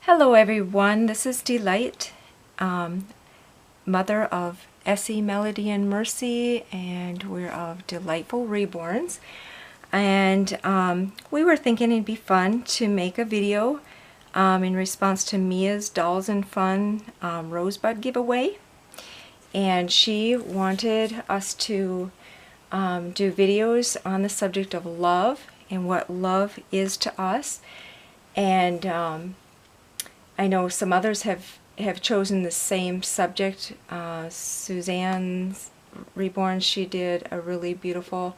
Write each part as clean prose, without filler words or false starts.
Hello everyone, this is Delight, mother of Essie, Melody, and Mercy, and we're of Delightful Reborns. And we were thinking it'd be fun to make a video in response to Mia's Dolls and Fun Rosebud giveaway. And she wanted us to do videos on the subject of love and what love is to us. And I know some others have chosen the same subject. Suzanne's Reborn, she did a really beautiful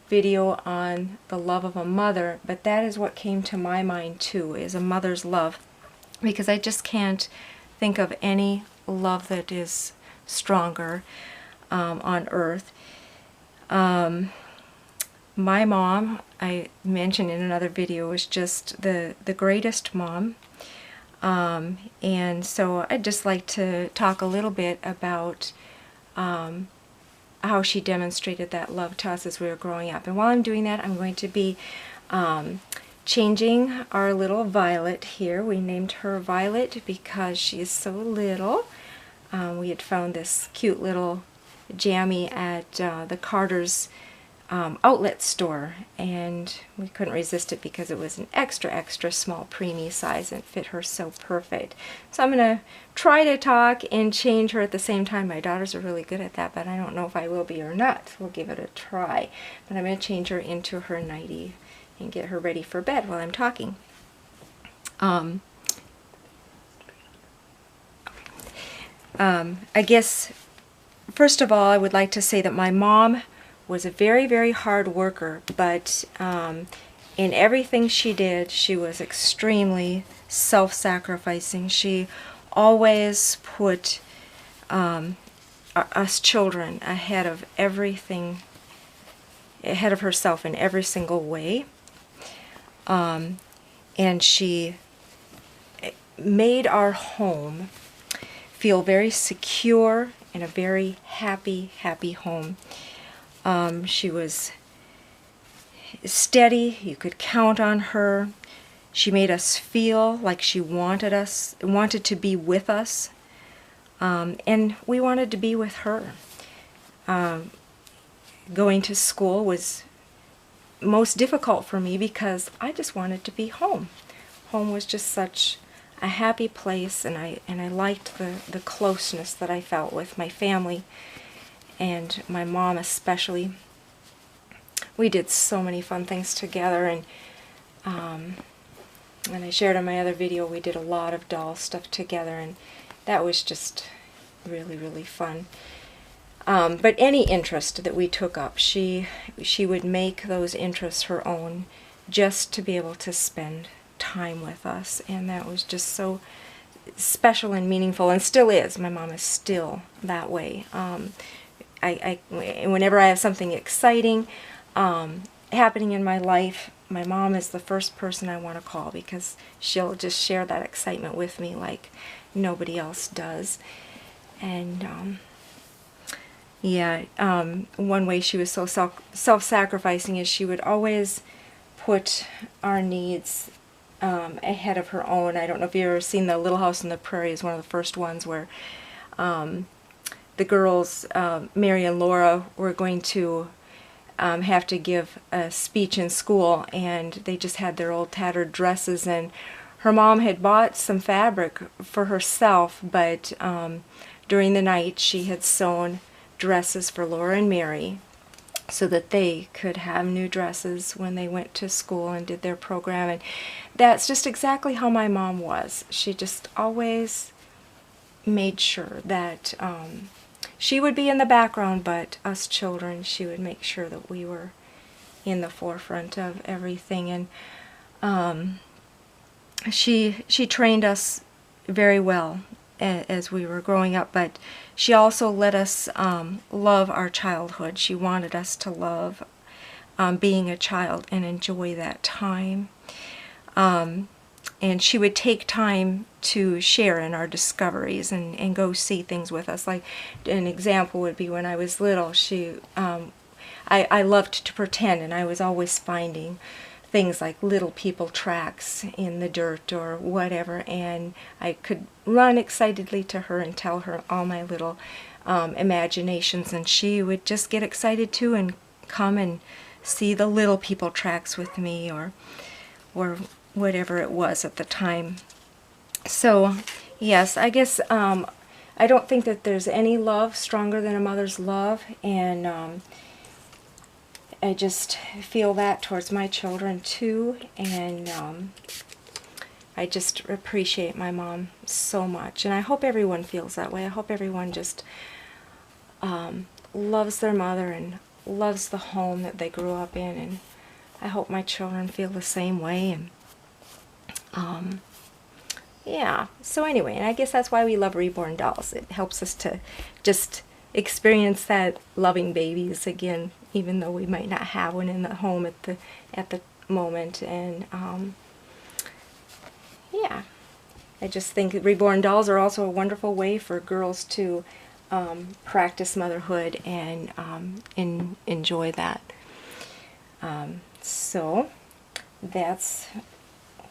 video on the love of a mother, but that is what came to my mind too, is a mother's love, because I just can't think of any love that is stronger on earth. My mom, I mentioned in another video, was just the greatest mom. And so I'd just like to talk a little bit about how she demonstrated that love to us as we were growing up. And while I'm doing that, I'm going to be changing our little Violet here. We named her Violet because she is so little. We had found this cute little jammy at the Carter's outlet store, and we couldn't resist it because it was an extra small preemie size and fit her so perfect. So I'm going to try to talk and change her at the same time. My daughters are really good at that, but I don't know if I will be or not. We'll give it a try. But I'm going to change her into her nightie and get her ready for bed while I'm talking. I guess first of all I would like to say that my mom was a very hard worker, but in everything she did, she was extremely self-sacrificing. She always put us children ahead of everything, ahead of herself in every single way. And she made our home feel very secure and a very happy home. She was steady. You could count on her. She made us feel like she wanted to be with us, and we wanted to be with her. Going to school was most difficult for me because I just wanted to be home. Home was just such a happy place, and I liked the closeness that I felt with my family. And my mom especially. We did so many fun things together, and I shared in my other video, we did a lot of doll stuff together, and that was just really fun. But any interest that we took up, she would make those interests her own, just to be able to spend time with us, and that was just so special and meaningful, and still is. My mom is still that way. Whenever I have something exciting happening in my life, my mom is the first person I want to call, because she'll just share that excitement with me like nobody else does. And yeah, one way she was so self-sacrificing is she would always put our needs ahead of her own. I don't know if you've ever seen the Little House on the Prairie. Is one of the first ones where the girls, Mary and Laura, were going to have to give a speech in school, and they just had their old tattered dresses, and her mom had bought some fabric for herself, but during the night she had sewn dresses for Laura and Mary so that they could have new dresses when they went to school and did their program. And that's just exactly how my mom was. She just always made sure that she would be in the background, but us children, she would make sure that we were in the forefront of everything. And she trained us very well as we were growing up, but she also let us love our childhood. She wanted us to love being a child and enjoy that time. And she would take time to share in our discoveries and go see things with us. Like an example would be when I was little, I loved to pretend, and I was always finding things like little people tracks in the dirt or whatever, and I could run excitedly to her and tell her all my little imaginations, and she would just get excited too and come and see the little people tracks with me, or whatever it was at the time. So yes, I guess I don't think that there's any love stronger than a mother's love, and I just feel that towards my children too, and I just appreciate my mom so much, and I hope everyone feels that way. I hope everyone just loves their mother and loves the home that they grew up in, and I hope my children feel the same way. And yeah, so anyway, and I guess that's why we love Reborn Dolls. It helps us to just experience that loving babies again, even though we might not have one in the home at the moment. And yeah, I just think Reborn Dolls are also a wonderful way for girls to practice motherhood and enjoy that. So that's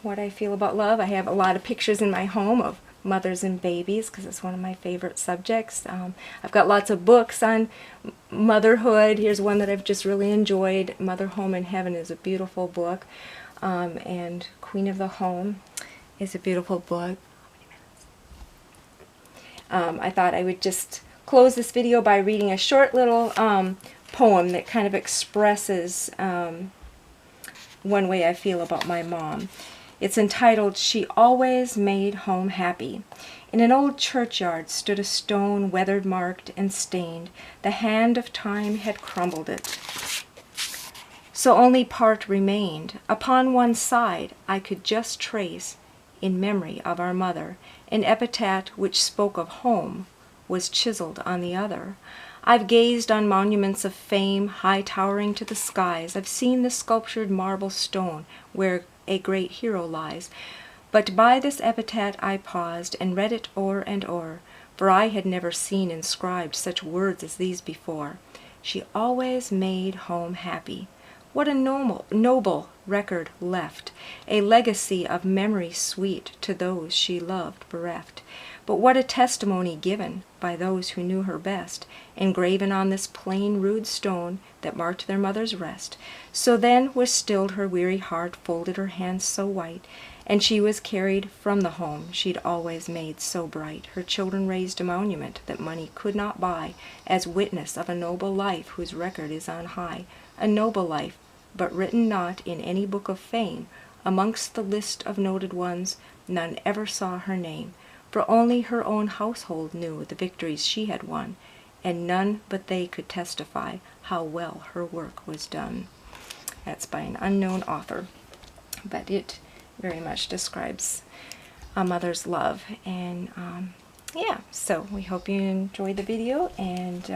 what I feel about love. I have a lot of pictures in my home of mothers and babies because it's one of my favorite subjects. I've got lots of books on motherhood. Here's one that I've just really enjoyed. Mother, Home, and Heaven is a beautiful book, and Queen of the Home is a beautiful book. I thought I would just close this video by reading a short little poem that kind of expresses one way I feel about my mom. It's entitled, "She Always Made Home Happy." In an old churchyard stood a stone weathered, marked, and stained. The hand of time had crumbled it, so only part remained. Upon one side I could just trace, in memory of our mother, an epitaph which spoke of home was chiseled on the other. I've gazed on monuments of fame, high towering to the skies. I've seen the sculptured marble stone where a great hero lies. But by this epitaph I paused and read it o'er and o'er, for I had never seen inscribed such words as these before. She always made home happy. What a noble record left, a legacy of memory sweet to those she loved bereft. But what a testimony given by those who knew her best, engraven on this plain rude stone that marked their mother's rest. So then was stilled her weary heart, folded her hands so white, and she was carried from the home she'd always made so bright. Her children raised a monument that money could not buy, as witness of a noble life whose record is on high. A noble life, but written not in any book of fame. Amongst the list of noted ones, none ever saw her name. For only her own household knew the victories she had won, and none but they could testify how well her work was done. That's by an unknown author, but it very much describes a mother's love. And yeah, so we hope you enjoyed the video, and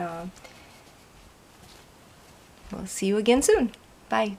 we'll see you again soon. Bye.